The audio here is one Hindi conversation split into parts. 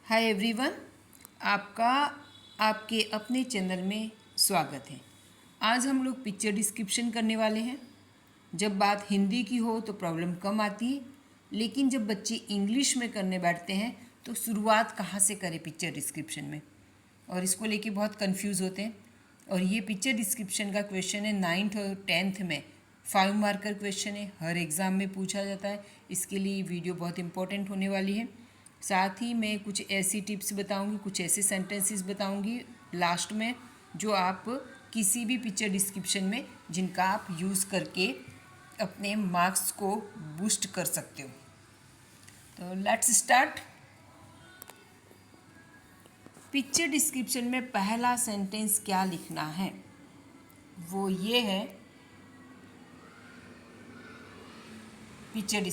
हाय एवरीवन, आपका आपके अपने चैनल में स्वागत है। आज हम लोग पिक्चर डिस्क्रिप्शन करने वाले हैं। जब बात हिंदी की हो तो प्रॉब्लम कम आती है, लेकिन जब बच्चे इंग्लिश में करने बैठते हैं तो शुरुआत कहाँ से करें पिक्चर डिस्क्रिप्शन में, और इसको लेके बहुत कंफ्यूज होते हैं। और ये पिक्चर डिस्क्रिप्शन का क्वेश्चन है 9th और 10th में 5 मार्कर क्वेश्चन है, हर एग्ज़ाम में पूछा जाता है। इसके लिए वीडियो बहुत इंपॉर्टेंट होने वाली है। साथ ही मैं कुछ ऐसी टिप्स बताऊंगी, कुछ ऐसे सेंटेंसेस बताऊंगी लास्ट में जो आप किसी भी पिक्चर डिस्क्रिप्शन में जिनका आप यूज़ करके अपने मार्क्स को बूस्ट कर सकते हो। तो लेट्स स्टार्ट। पिक्चर डिस्क्रिप्शन में पहला सेंटेंस क्या लिखना है, वो ये है। Picture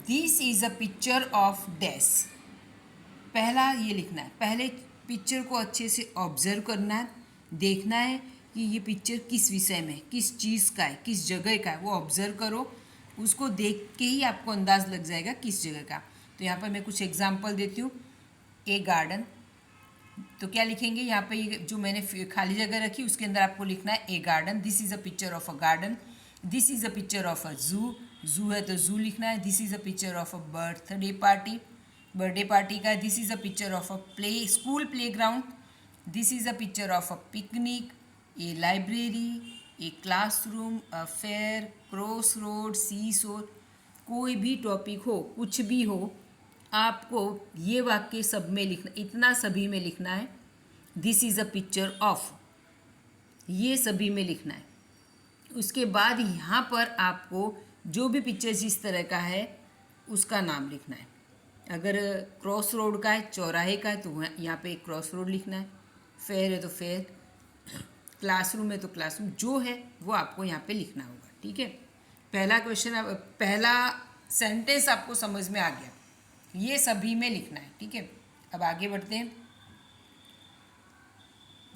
this is a picture of dash. पहला ये लिखना है, पहले पिक्चर को अच्छे से ऑब्जर्व करना है, देखना है कि ये पिक्चर किस विषय में, किस चीज़ का है, किस जगह का है, वो ऑब्जर्व करो। उसको देख के ही आपको अंदाज़ लग जाएगा किस जगह का। तो यहाँ पर मैं कुछ एग्जांपल देती हूँ। ए गार्डन, तो क्या लिखेंगे यहाँ पे, ये जो मैंने खाली जगह रखी उसके अंदर आपको लिखना है a garden. This is a picture of a garden. This is a picture of a zoo, zoo है तो जू लिखना है। This is a picture of a birthday party, birthday party का। This is a picture of a school play ground. This is a picture of a picnic, a library, a classroom, a fair, cross road, sea shore. कोई भी टॉपिक हो, कुछ भी हो, आपको ये वाक्य सब में लिखना, इतना सभी में लिखना है। This is a picture of, ये सभी में लिखना है। उसके बाद यहाँ पर आपको जो भी पिक्चर जिस तरह का है उसका नाम लिखना है। अगर क्रॉस रोड का है, चौराहे का है, तो यहाँ पे क्रॉस रोड लिखना है। फेयर है तो फेयर, क्लासरूम है तो क्लासरूम, जो है वो आपको यहाँ पे लिखना होगा। ठीक है, पहला क्वेश्चन, पहला सेंटेंस आपको समझ में आ गया, ये सभी में लिखना है। ठीक है, अब आगे बढ़ते हैं।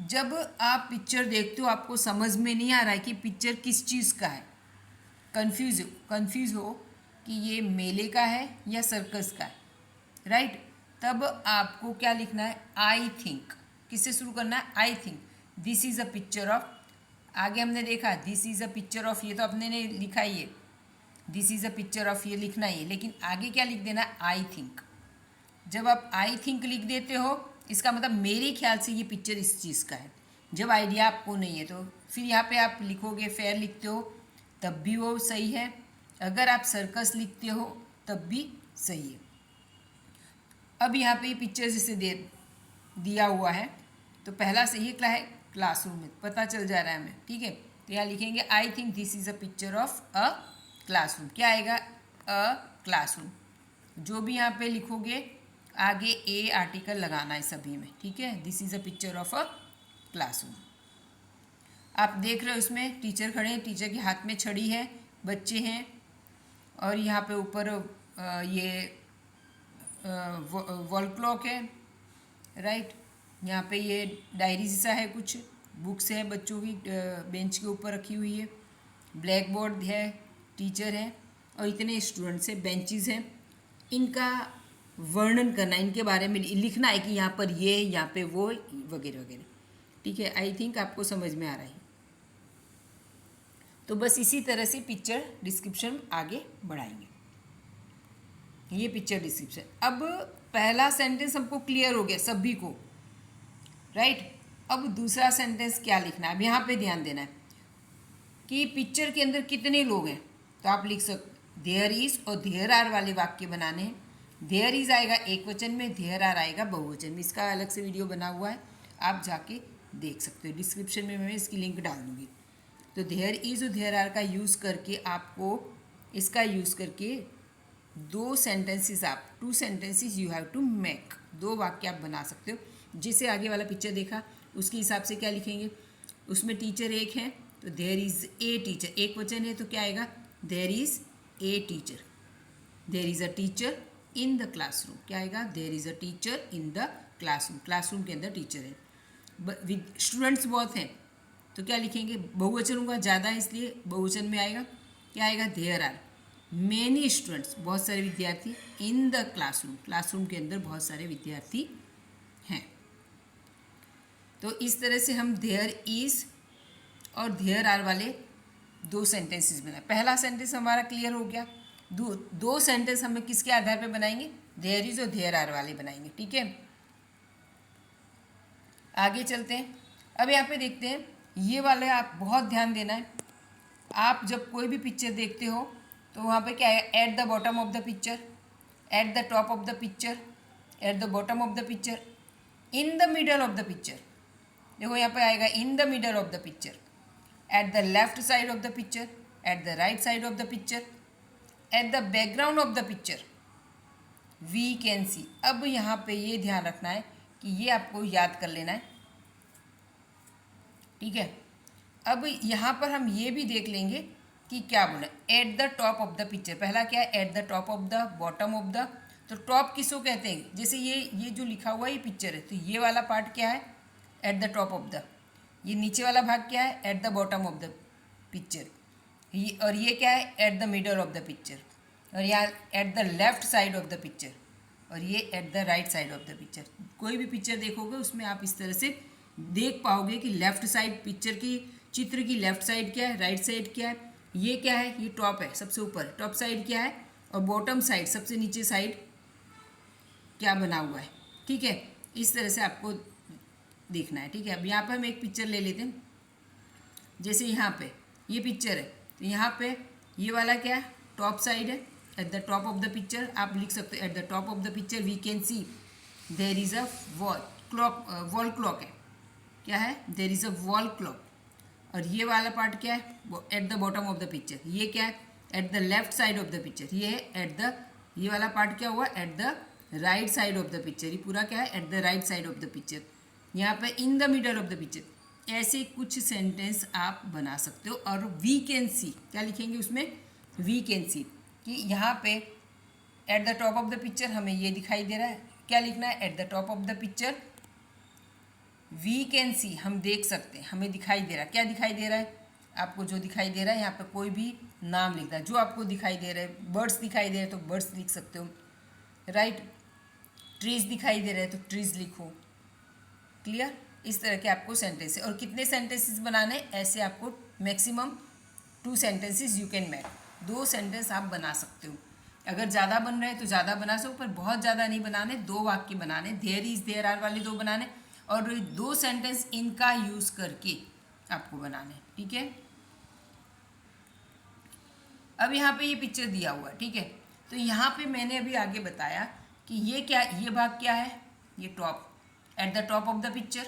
जब आप पिक्चर देखते हो आपको समझ में नहीं आ रहा है कि पिक्चर किस चीज़ का है, कंफ्यूज हो कि ये मेले का है या सर्कस का है, राइट। तब आपको क्या लिखना है, आई थिंक। किससे शुरू करना है, I think this is a picture of. आगे हमने देखा this is a picture of, ये तो अपने ने लिखा ही है, this is a picture of ये लिखना ही है, लेकिन आगे क्या लिख देना, आई थिंक। जब आप आई थिंक लिख देते हो इसका मतलब मेरे ख्याल से ये पिक्चर इस चीज़ का है। जब आइडिया आपको नहीं है तो फिर यहाँ पे आप लिखोगे, फेयर लिखते हो तब भी वो सही है, अगर आप सर्कस लिखते हो तब भी सही है। अब यहाँ पे पिक्चर जैसे दिया हुआ है तो पहला सही क्या है, क्लासरूम में, पता चल जा रहा है हमें। ठीक है, तो यहाँ लिखेंगे I think this is a picture of a classroom. क्या आएगा, अ क्लासरूम। जो भी यहाँ पे लिखोगे आगे ए आर्टिकल लगाना है सभी में। ठीक है, this is a picture of a classroom. आप देख रहे हो उसमें टीचर खड़े हैं, टीचर के हाथ में छड़ी है, बच्चे हैं, और यहाँ पे ऊपर ये वॉल क्लॉक है, राइट। यहाँ पे ये डायरी जैसा है, कुछ बुक्स है बच्चों की, बेंच के ऊपर रखी हुई है। ब्लैक बोर्ड है, टीचर है, और इतने स्टूडेंट्स हैं, बेंचेस हैं। इनका वर्णन करना, इनके बारे में लिखना है कि यहाँ पर ये, यहाँ पे वो, वगैरह वगैरह। ठीक है, आई थिंक आपको समझ में आ रहा है। तो बस इसी तरह से पिक्चर डिस्क्रिप्शन आगे बढ़ाएंगे। ये पिक्चर डिस्क्रिप्शन। अब पहला सेंटेंस हमको क्लियर हो गया सभी को, राइट। अब दूसरा सेंटेंस क्या लिखना है, अब यहाँ पे ध्यान देना है कि पिक्चर के अंदर कितने लोग हैं। तो आप लिख सकते देयर इज और देयर आर वाले वाक्य बनाने हैं। देयर इज आएगा एक वचन में, देयर आर आएगा बहुवचन में। इसका अलग से वीडियो बना हुआ है, आप जाके देख सकते हो, डिस्क्रिप्शन में मैं इसकी लिंक डाल दूँगी। तो देयर इज और देयर आर का यूज़ करके आपको, इसका यूज़ करके दो सेंटेंसेस, आप 2 sentences you have to make, 2 वाक्य आप बना सकते हो। जिसे आगे वाला पिक्चर देखा उसके हिसाब से क्या लिखेंगे, उसमें टीचर एक है तो देयर इज़ ए टीचर, एक वचन है तो क्या आएगा, there is a teacher. There is a teacher in the classroom, क्या आएगा, there is a teacher in the classroom, classroom के अंदर टीचर है। स्टूडेंट्स बहुत हैं तो क्या लिखेंगे, बहुवचन होगा, ज़्यादा है इसलिए बहुवचन में आएगा, क्या आएगा, देयर आर मैनी स्टूडेंट्स, बहुत सारे विद्यार्थी, इन द क्लासरूम, क्लासरूम के अंदर बहुत सारे विद्यार्थी हैं। तो इस तरह से हम देयर इज़ और देयर आर वाले दो सेंटेंसेस बनाए। पहला सेंटेंस हमारा क्लियर हो गया। दो सेंटेंस हमें किसके आधार पे बनाएंगे, देयर इज़ और देयर आर वाले बनाएंगे। ठीक है, आगे चलते हैं। अब यहाँ पे देखते हैं, ये वाले आप बहुत ध्यान देना है। आप जब कोई भी पिक्चर देखते हो तो वहाँ पे क्या है, at the bottom of the picture, at the top of the picture, at the bottom of the picture, in the middle of the picture. देखो यहाँ पे आएगा in the middle of the picture, at the left side of the picture, at the right side of the picture, at the background of the picture, we can see. अब यहाँ पे ये ध्यान रखना है कि ये आपको याद कर लेना है। ठीक है, अब यहाँ पर हम ये भी देख लेंगे कि क्या बोला, eight the top of the picture. पहला क्या है, at the top of the, bottom of the. तो टॉप किसको कहते हैं, जैसे ये जो लिखा हुआ है ये पिक्चर है, तो ये वाला पार्ट क्या है, at the top of the. ये नीचे वाला भाग क्या है, at the bottom of the picture. और ये क्या है, at the middle of the picture. और यहाँ eight the left side of the picture, और ये eight the right side of the picture. कोई भी पिक्चर देखोगे उसमें आप इस तरह से देख पाओगे कि लेफ्ट साइड पिक्चर की, चित्र की लेफ्ट साइड क्या है, राइट साइड क्या है, ये क्या है, ये टॉप है, सबसे ऊपर टॉप साइड क्या है, और बॉटम साइड सबसे नीचे साइड क्या बना हुआ है। ठीक है, इस तरह से आपको देखना है। ठीक है, अब यहाँ पे हम एक पिक्चर ले लेते हैं। जैसे यहाँ पे ये पिक्चर है, तो यहाँ पे ये वाला क्या है, टॉप साइड है। At the top of the picture आप लिख सकते हो, at the top of the picture we can see there is a wall clock, wall clock है, क्या है, there is a wall clock. और ये वाला पार्ट क्या है, at the bottom of the picture, ये क्या है, at the left side of the picture. ये है एट द, ये वाला पार्ट क्या हुआ, eight the right side of the picture. ये पूरा क्या है, at the right side of the picture. यहाँ पे इन the middle of the picture. ऐसे कुछ सेंटेंस आप बना सकते हो। और वी कैन सी क्या लिखेंगे उसमें, वी कैन सी, कि यहाँ पे at the top of the picture हमें ये दिखाई दे रहा है, क्या लिखना है, at the top of the picture we can see, हम देख सकते हैं, हमें दिखाई दे रहा है। क्या दिखाई दे रहा है, आपको जो दिखाई दे रहा है, यहाँ पे कोई भी नाम लिखना है जो आपको दिखाई दे रहा है। बर्ड्स दिखाई दे रहे हैं तो बर्ड्स लिख सकते हो, राइट। ट्रीज दिखाई दे रहे हैं तो ट्रीज लिखो। क्लियर, इस तरह के आपको सेंटेंस है। और कितने सेंटेंसेस बनाने, ऐसे आपको maximum 2 sentences you can make. 2 sentence आप बना सकते हो। अगर ज़्यादा बन रहे हैं तो ज़्यादा बना सको, पर बहुत ज़्यादा नहीं बनाने। 2 वाक्य बनाने, देयर इज़ देयर आर वाले 2 बनाने, और 2 सेंटेंस इनका यूज़ करके आपको बनाने। ठीक है, अब यहाँ पे ये पिक्चर दिया हुआ है। ठीक है, तो यहाँ पे मैंने अभी आगे बताया कि ये क्या, ये भाग क्या है, ये top, at the top of the picture.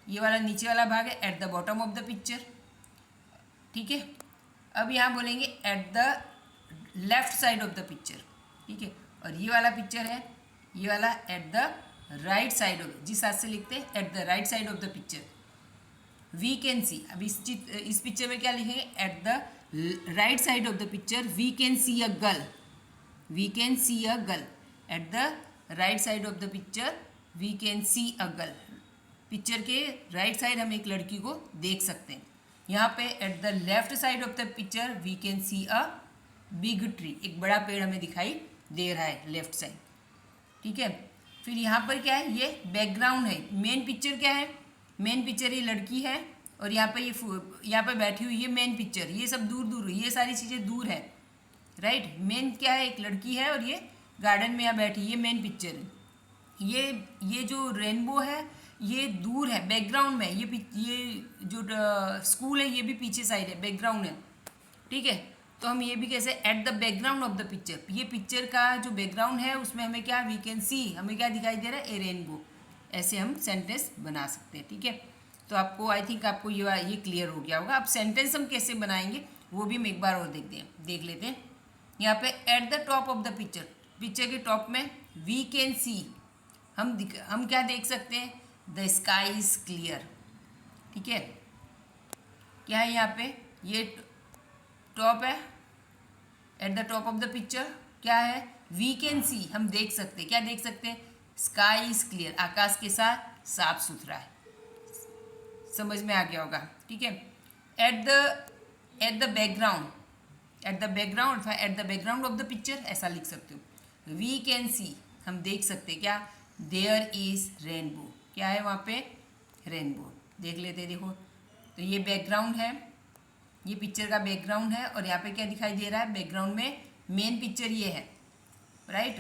ये वाला नीचे वाला भाग है at the bottom of the picture. ठीक है, अब यहाँ बोलेंगे at the left side of the picture. ठीक है, और ये वाला पिक्चर है, ये वाला at the right side of, जिस हाथ से लिखते हैं, at the right side of the picture we can see. अब इस पिक्चर में क्या लिखेंगे, eight the right side of the picture we can see a girl, we can see a girl. At the right side of the picture we can see a girl. Picture के राइट साइड हम एक लड़की को देख सकते हैं। यहाँ पे at the left side of the picture we can see a big tree, एक बड़ा पेड़ हमें दिखाई दे रहा है लेफ्ट साइड। ठीक है, फिर यहाँ पर क्या है, ये बैकग्राउंड है। मेन पिक्चर क्या है, मेन पिक्चर ये लड़की है, और यहाँ पे ये यहाँ पे बैठी हुई है मेन पिक्चर। ये सब दूर दूर, ये सारी चीज़ें दूर है, राइट। मेन क्या है, एक लड़की है और ये गार्डन में यहाँ बैठी, ये मेन पिक्चर है। ये जो रेनबो है ये दूर है, बैकग्राउंड में। ये जो स्कूल है ये भी पीछे साइड है, बैकग्राउंड है। ठीक है, तो हम ये भी कैसे, eight the background of the picture. ये पिक्चर का जो बैकग्राउंड है उसमें हमें क्या, वी कैन सी, हमें क्या दिखाई दे रहा है, ए रेनबो। ऐसे हम सेंटेंस बना सकते हैं। ठीक है, तो आपको आई थिंक आपको ये क्लियर हो गया होगा। अब सेंटेंस हम कैसे बनाएंगे वो भी हम एक बार और देख लेते हैं। यहाँ पे at the top of the picture, picture के टॉप में वी कैन सी, हम क्या देख सकते हैं, द स्काई इज क्लियर। ठीक है, क्या है यहाँ पे, ये टॉप है, at the top of the picture क्या है, वी कैन सी, हम देख सकते हैं, क्या देख सकते हैं, स्काई इज क्लियर, आकाश के साथ साफ सुथरा है। समझ में आ गया होगा। ठीक है, at the background, eight the background of the picture ऐसा लिख सकते हो। वी कैन सी, हम देख सकते हैं, क्या, देयर इज रेनबो। क्या है वहाँ पे? रेनबो। देख लेते हैं, देखो तो ये बैकग्राउंड है, ये पिक्चर का बैकग्राउंड है और यहाँ पे क्या दिखाई दे रहा है? बैकग्राउंड में मेन पिक्चर ये है, राइट?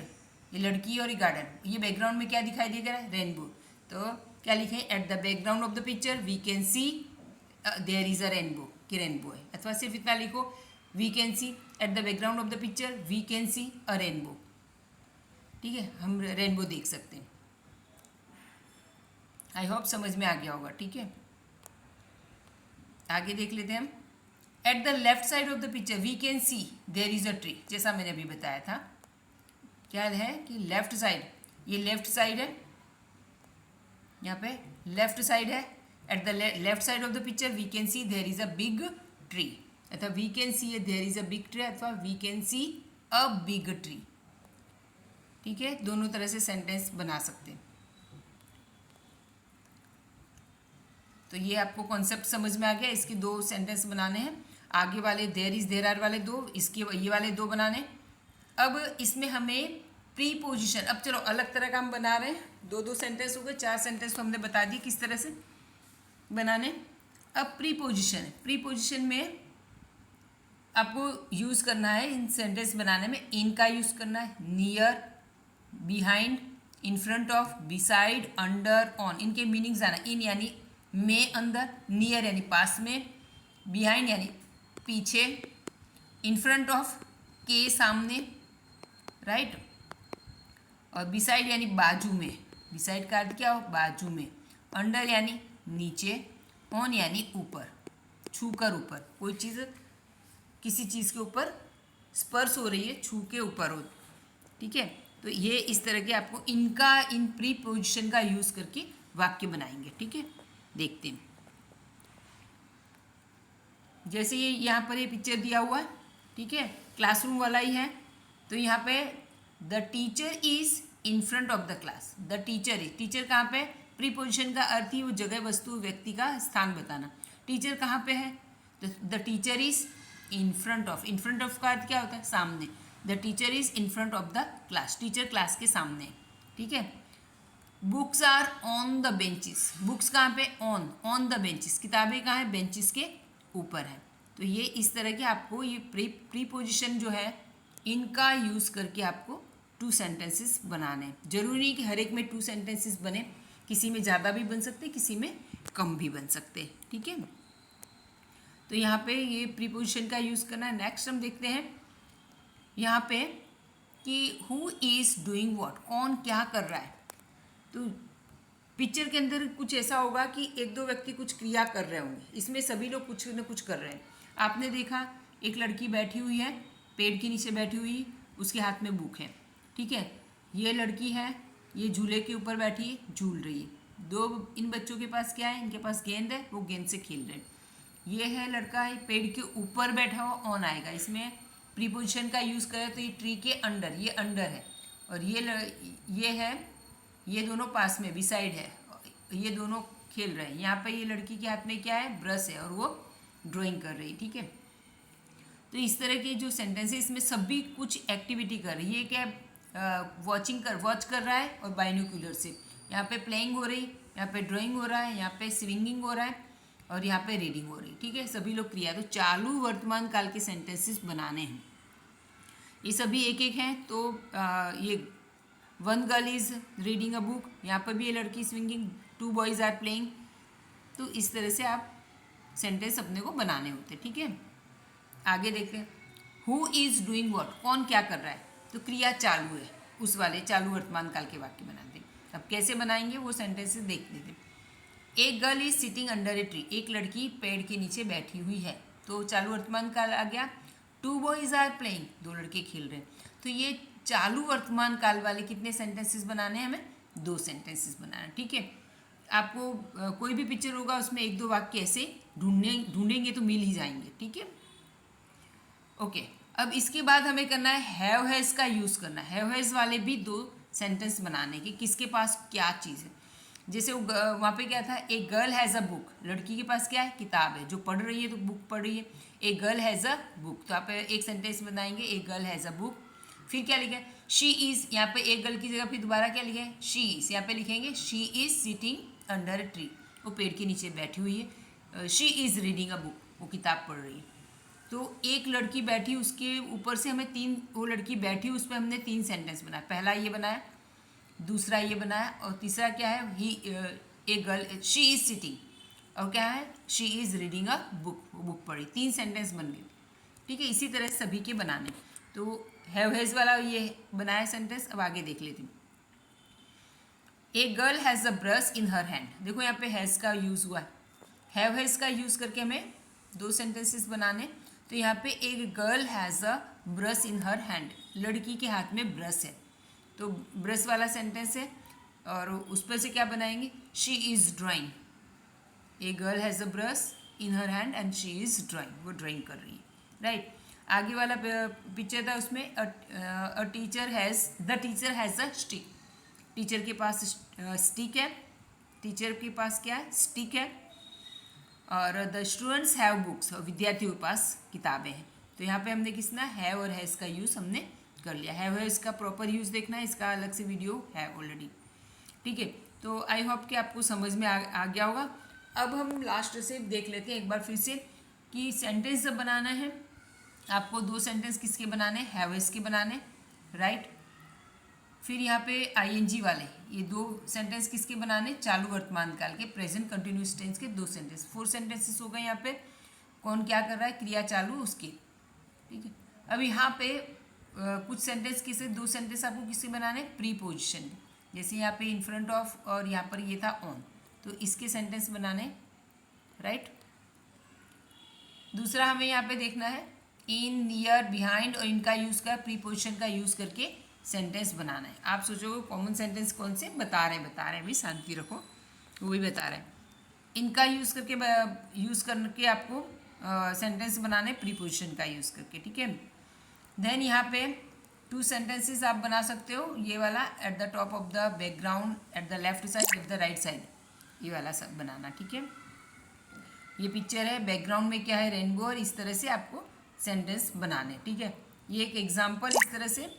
ये लड़की और ये गार्डन, ये बैकग्राउंड में क्या दिखाई दे रहा है? रेनबो। तो क्या लिखें? At the background of the picture we can see there is a rainbow, कि रेनबो है। अथवा सिर्फ इतना लिखो, we can see at the background of the picture we can see a rainbow. ठीक है, हम रेनबो देख सकते हैं। आई होप समझ में आ गया होगा। ठीक है, आगे देख लेते हैं हम। At the left side of the picture we can see there is a tree. जैसा मैंने अभी बताया था, क्या है कि लेफ्ट साइड, ये लेफ्ट साइड है, यहाँ पे लेफ्ट साइड है। At the left side of the picture we can see there is a big tree, अथवा we can see there is a big tree, अथवा we can see a big tree. ठीक है, दोनों तरह से सेंटेंस बना सकते हैं। तो ये आपको कॉन्सेप्ट समझ में आ गया। इसके दो सेंटेंस बनाने हैं, आगे वाले देयर इज देयर आर वाले दो, इसके ये वाले दो बनाने। अब इसमें हमें प्रीपोजिशन, अब चलो अलग तरह का हम बना रहे हैं। दो दो सेंटेंस हो गए, 4 सेंटेंस तो हमने बता दिए किस तरह से बनाने। अब प्रीपोजिशन है, प्रीपोजिशन में आपको यूज़ करना है इन सेंटेंस बनाने में, इन का यूज़ करना है, near, behind, in front of, beside, under, on. इनके मीनिंग्स आना, इन यानी में अंदर, नियर यानी पास में, बिहाइंड यानी पीछे, इन फ्रंट ऑफ के सामने, राइट, और बिसाइड यानी बाजू में। बिसाइड का अर्थ क्या हो? बाजू में। अंडर यानी नीचे, ऑन यानी ऊपर, छूकर ऊपर। कोई चीज़ किसी चीज़ के ऊपर स्पर्श हो रही है, छू के ऊपर हो। ठीक है, तो ये इस तरह के आपको इनका, इन प्रीपोजिशन का यूज़ करके वाक्य बनाएंगे। ठीक है, देखते हैं। जैसे ये यहाँ पर ये पिक्चर दिया हुआ है, ठीक है, क्लासरूम वाला ही है। तो यहाँ पे the teacher is in front of the class. The teacher is, teacher कहाँ पे? प्रीपोजिशन का अर्थ ही वो जगह, वस्तु, व्यक्ति का स्थान बताना। टीचर कहाँ पे है? तो the teacher is in front of, in front of का अर्थ क्या होता है? सामने। The teacher is in front of the class, teacher class के सामने। ठीक है, books are on the benches, books कहाँ पे? ऑन द बेंचेस, किताबें कहाँ है? बेंचेस के ऊपर है। तो ये इस तरह के आपको ये प्रीपोजिशन जो है इनका यूज़ करके आपको 2 सेंटेंसेस बनाने हैं। जरूरी नहीं कि हर एक में 2 सेंटेंसेस बने, किसी में ज़्यादा भी बन सकते, किसी में कम भी बन सकते। ठीक है, तो यहाँ पे ये प्रीपोजिशन का यूज़ करना है। नेक्स्ट हम देखते हैं यहाँ पे कि हु इज़ डूइंग व्हाट, कौन क्या कर रहा है। तो पिक्चर के अंदर कुछ ऐसा होगा कि एक दो व्यक्ति कुछ क्रिया कर रहे होंगे, इसमें सभी लोग कुछ न कुछ कर रहे हैं। आपने देखा एक लड़की बैठी हुई है, पेड़ के नीचे बैठी हुई, उसके हाथ में बुक है। ठीक है, ये लड़की है, ये झूले के ऊपर बैठी है, झूल रही है। दो इन बच्चों के पास क्या है? इनके पास गेंद है, वो गेंद से खेल रहे हैं। ये है लड़का है, पेड़ के ऊपर बैठा हुआ, ऑन आएगा। इसमें प्रीपोजिशन का यूज़ करें तो ये ट्री के अंडर, ये अंडर है, और ये है, ये दोनों पास में, बिसाइड है, ये दोनों खेल रहे हैं। यहाँ पे ये लड़की के हाथ में क्या है? ब्रश है, और वो ड्राइंग कर रही है। ठीक है, तो इस तरह के जो सेंटेंस है इसमें सभी कुछ एक्टिविटी कर रही है। ये क्या है? वॉच कर रहा है, और बाइनोक्यूलर से यहाँ पे प्लेइंग हो रही, यहाँ पे ड्राइंग हो रहा है, यहाँ पे स्विंगिंग हो रहा है, और यहाँ पे रीडिंग हो रही। ठीक है, सभी लोग क्रिया। तो चालू वर्तमान काल के सेंटेंसेस बनाने हैं, ये सभी एक एक हैं। तो ये one girl is reading a book, यहाँ पर भी ये लड़की स्विंगिंग, 2 बॉयज़ आर प्लेइंग। तो इस तरह से आप सेंटेंस अपने को बनाने होते। ठीक है, आगे देखते हैं। हु इज़ डूइंग व्हाट, कौन क्या कर रहा है। तो क्रिया चालू है, उस वाले चालू वर्तमान काल के वाक्य बनाते हैं। अब कैसे बनाएंगे वो सेंटेंसेस देख लेते हैं। एक girl is sitting under a tree, एक लड़की पेड़ के नीचे बैठी हुई है। तो चालू वर्तमान काल आ गया। 2 बॉयज़ आर प्लेइंग, 2 लड़के खेल रहे हैं। तो ये चालू वर्तमान काल वाले कितने सेंटेंसेस बनाने हैं? हमें 2 सेंटेंसेस बनाना है। ठीक है, आपको कोई भी पिक्चर होगा उसमें 1-2 वाक्य ऐसे ढूंढेंगे तो मिल ही जाएंगे। ठीक है, ओके। अब इसके बाद हमें करना है हैव हैज़ का यूज़ करना है। हैव हैज़ वाले भी 2 सेंटेंस बनाने की, किसके पास क्या चीज़ है। जैसे वहाँ पे क्या था? एक गर्ल हैज़ अ बुक, लड़की के पास क्या है? किताब है, जो पढ़ रही है तो बुक पढ़ रही है। एक गर्ल हैज़ अ बुक, तो आप एक सेंटेंस बनाएंगे, एक गर्ल हैज़ अ बुक। फिर क्या लिखा है, शी इज़, यहाँ पे एक गर्ल की जगह फिर दोबारा क्या लिखा है, शी इज़, यहाँ पे लिखेंगे she is sitting under a tree, वो पेड़ के नीचे बैठी हुई है। She is reading a book, वो किताब पढ़ रही है। तो एक लड़की बैठी, उसके ऊपर से हमें तीन, वो लड़की बैठी उस पर हमने तीन सेंटेंस बनाया। पहला ये बनाया, दूसरा ये बनाया, और तीसरा क्या है, ही a girl she is sitting, और क्या है, she is reading a book, वो बुक पढ़ी। तीन सेंटेंस बन गए, ठीक है। इसी तरह सभी के बनाने। तो हैव हैज़ वाला ये बनाया सेंटेंस। अब आगे देख लेती हूँ। A girl has a brush in her hand, देखो यहाँ पे हैज़ का यूज़ हुआ है। हैव हैज़ का यूज़ करके हमें दो सेंटेंसेस बनाने। तो यहाँ पे एक girl has a brush in her hand, लड़की के हाथ में ब्रश है, तो ब्रश वाला सेंटेंस है। और उस पर से क्या बनाएंगे, she is drawing, a girl has a brush in her hand and she is drawing, वो ड्राइंग कर रही है, राइट। आगे वाला पिक्चर था, उसमें the teacher has a stick, teacher के पास स्टिक है, टीचर के पास क्या है, स्टिक है। और द स्टूडेंट्स हैव बुक्स, विद्यार्थियों के पास किताबें हैं। तो यहाँ पे हमने किसना हैव और हैज़ का यूज़ हमने कर लिया। हैव है इसका प्रॉपर यूज़ देखना है, इसका अलग से वीडियो है ऑलरेडी, ठीक है। तो आई होप कि आपको समझ में आ गया होगा। अब हम लास्ट से देख लेते हैं एक बार फिर से कि सेंटेंस जब बनाना है आपको, दो सेंटेंस किसके बनाने, हैव हैज़ के बनाने, राइट। फिर यहाँ पे आईएनजी वाले ये दो सेंटेंस किसके बनाने, चालू वर्तमान काल के, प्रेजेंट कंटिन्यूस टेंस के दो सेंटेंस, 4 सेंटेंसेस हो गए। यहाँ पे कौन क्या कर रहा है, क्रिया चालू उसकी, ठीक है। अब यहाँ पे कुछ सेंटेंस किसे, दो सेंटेंस आपको किसके बनाने, प्रीपोजिशन, जैसे यहाँ पे इन फ्रंट ऑफ और यहाँ पर ये था ऑन, तो इसके सेंटेंस बनाने, राइट। दूसरा हमें यहाँ पे देखना है इन, नियर, बिहाइंड, और इनका यूज़ कर, प्रीपोजिशन का यूज़ करके सेंटेंस बनाना है। आप सोचोगे कॉमन सेंटेंस कौन से, बता रहे हैं भी, शांति रखो, वो भी बता रहे हैं। इनका यूज़ करके आपको सेंटेंस बनाने, प्रीपोजिशन का यूज़ करके, ठीक है। देन यहाँ पे 2 सेंटेंसेस आप बना सकते हो, ये वाला at the top of the background eight the left side eight the right side, ये वाला सब बनाना, ठीक है। ये पिक्चर है, बैकग्राउंड में क्या है, रेनबो, और इस तरह से आपको सेंटेंस बनाने, ठीक है। ये एक एग्जाम्पल इस तरह से।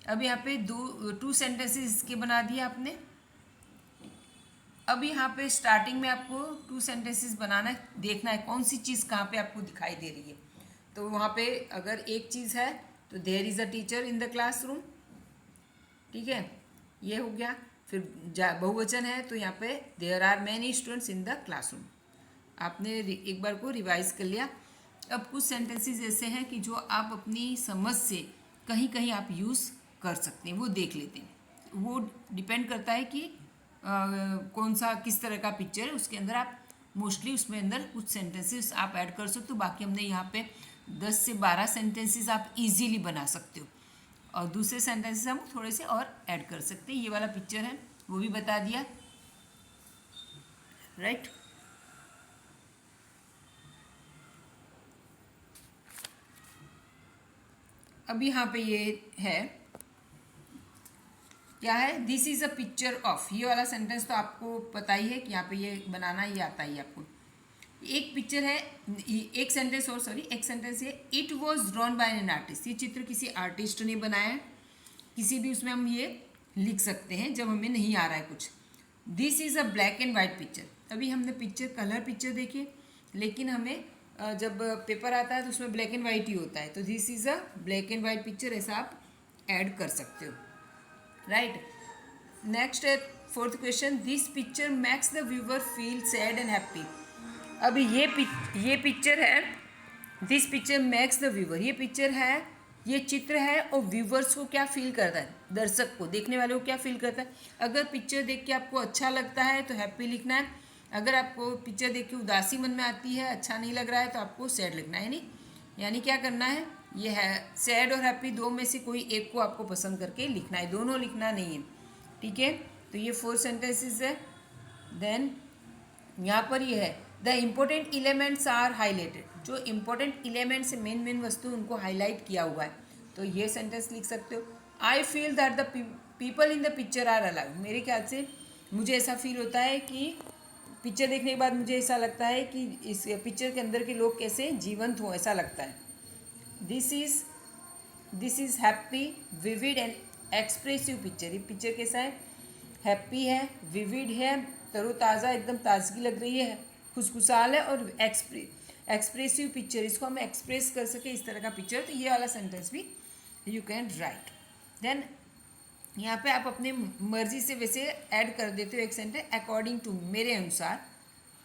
अब यहाँ पे 2 सेंटेंसेस इसके बना दिए आपने। अब यहाँ पे स्टार्टिंग में आपको 2 सेंटेंसेस बनाना है, देखना है कौन सी चीज़ कहाँ पे आपको दिखाई दे रही है। तो वहाँ पे अगर एक चीज़ है तो there is a teacher in the classroom, ठीक है, ये हो गया। फिर बहुवचन है तो यहाँ पे there are many students in the classroom, आपने एक बार को रिवाइज कर लिया। अब कुछ सेंटेंसेस ऐसे हैं कि जो आप अपनी समझ से कहीं कहीं आप यूज़ कर सकते हैं, वो देख लेते हैं। वो डिपेंड करता है कि कौन सा किस तरह का पिक्चर है, उसके अंदर आप मोस्टली उसमें अंदर कुछ सेंटेंसेस आप ऐड कर सकते हो। बाकी हमने यहाँ पे 10 से 12 सेंटेंसेस आप इजीली बना सकते हो, और दूसरे सेंटेंसेस हम थोड़े से और ऐड कर सकते हैं। ये वाला पिक्चर है वो भी बता दिया, राइट। अब यहाँ पे ये है, क्या है, this is a picture of, ये वाला सेंटेंस तो आपको पता ही है कि यहाँ पे ये बनाना ही आता ही आपको। एक पिक्चर है, एक सेंटेंस और, सॉरी एक सेंटेंस है, it was drawn by an artist, ये चित्र किसी आर्टिस्ट ने बनाया है। किसी भी उसमें हम ये लिख सकते हैं जब हमें नहीं आ रहा है कुछ। This is a black and white picture, अभी हमने पिक्चर कलर पिक्चर देखी, लेकिन हमें जब पेपर आता है तो उसमें ब्लैक एंड वाइट ही होता है, तो this is a black and white picture, ऐसा आप ऐड कर सकते हो, राइट। नेक्स्ट है 4th question, this picture makes the viewer feel sad and happy. अब ये पिक्चर है, this picture makes the viewer, ये पिक्चर है, ये चित्र है, और व्यूवर्स को क्या फील करता है, दर्शक को, देखने वाले को क्या फील करता है। अगर पिक्चर देख के आपको अच्छा लगता है तो हैप्पी लिखना है, अगर आपको पिक्चर देख के उदासी मन में आती है, अच्छा नहीं लग रहा है, तो आपको सैड लिखना है। यानी क्या करना है, ये है सैड और हैप्पी, दो में से कोई एक को आपको पसंद करके लिखना है, दोनों लिखना नहीं है, ठीक है। तो ये 4 सेंटेंसेस है। देन यहाँ पर ये है, the important elements are highlighted, जो इम्पोर्टेंट एलिमेंट्स मेन वस्तु उनको हाईलाइट किया हुआ है, तो ये सेंटेंस लिख सकते हो। I feel that the people in the picture are alive, मेरे ख्याल से मुझे ऐसा फील होता है कि पिक्चर देखने के बाद मुझे ऐसा लगता है कि इस पिक्चर के अंदर के लोग कैसे जीवंत हों, ऐसा लगता है। This is this is happy, vivid and expressive picture. ये पिक्चर कैसा है? हैप्पी है, विविड है, तरोताज़ा, एकदम ताजगी लग रही है, खुशखुशाल है, और एक्सप्रेसिव पिक्चर, इसको हम एक्सप्रेस कर सके इस तरह का पिक्चर, तो ये वाला सेंटेंस भी यू कैन राइट। देन यहाँ पे आप अपने मर्जी से वैसे ऐड कर देते हो एक सेंटेंस, अकॉर्डिंग टू, मेरे अनुसार,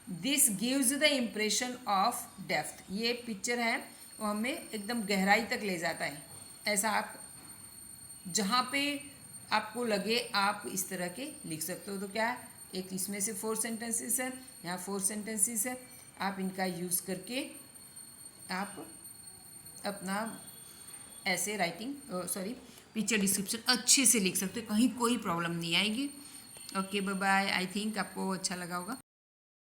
this gives the impression of depth. ये पिक्चर है वो हमें एकदम गहराई तक ले जाता है। ऐसा आप जहाँ पे आपको लगे आप इस तरह के लिख सकते हो। तो क्या है, एक इसमें से 4 सेंटेंसेस है, यहाँ 4 सेंटेंसेस है, आप इनका यूज़ करके आप अपना ऐसे राइटिंग पिक्चर डिस्क्रिप्शन अच्छे से लिख सकते हो, कहीं कोई प्रॉब्लम नहीं आएगी। Okay, bye bye. I think आपको अच्छा लगा होगा।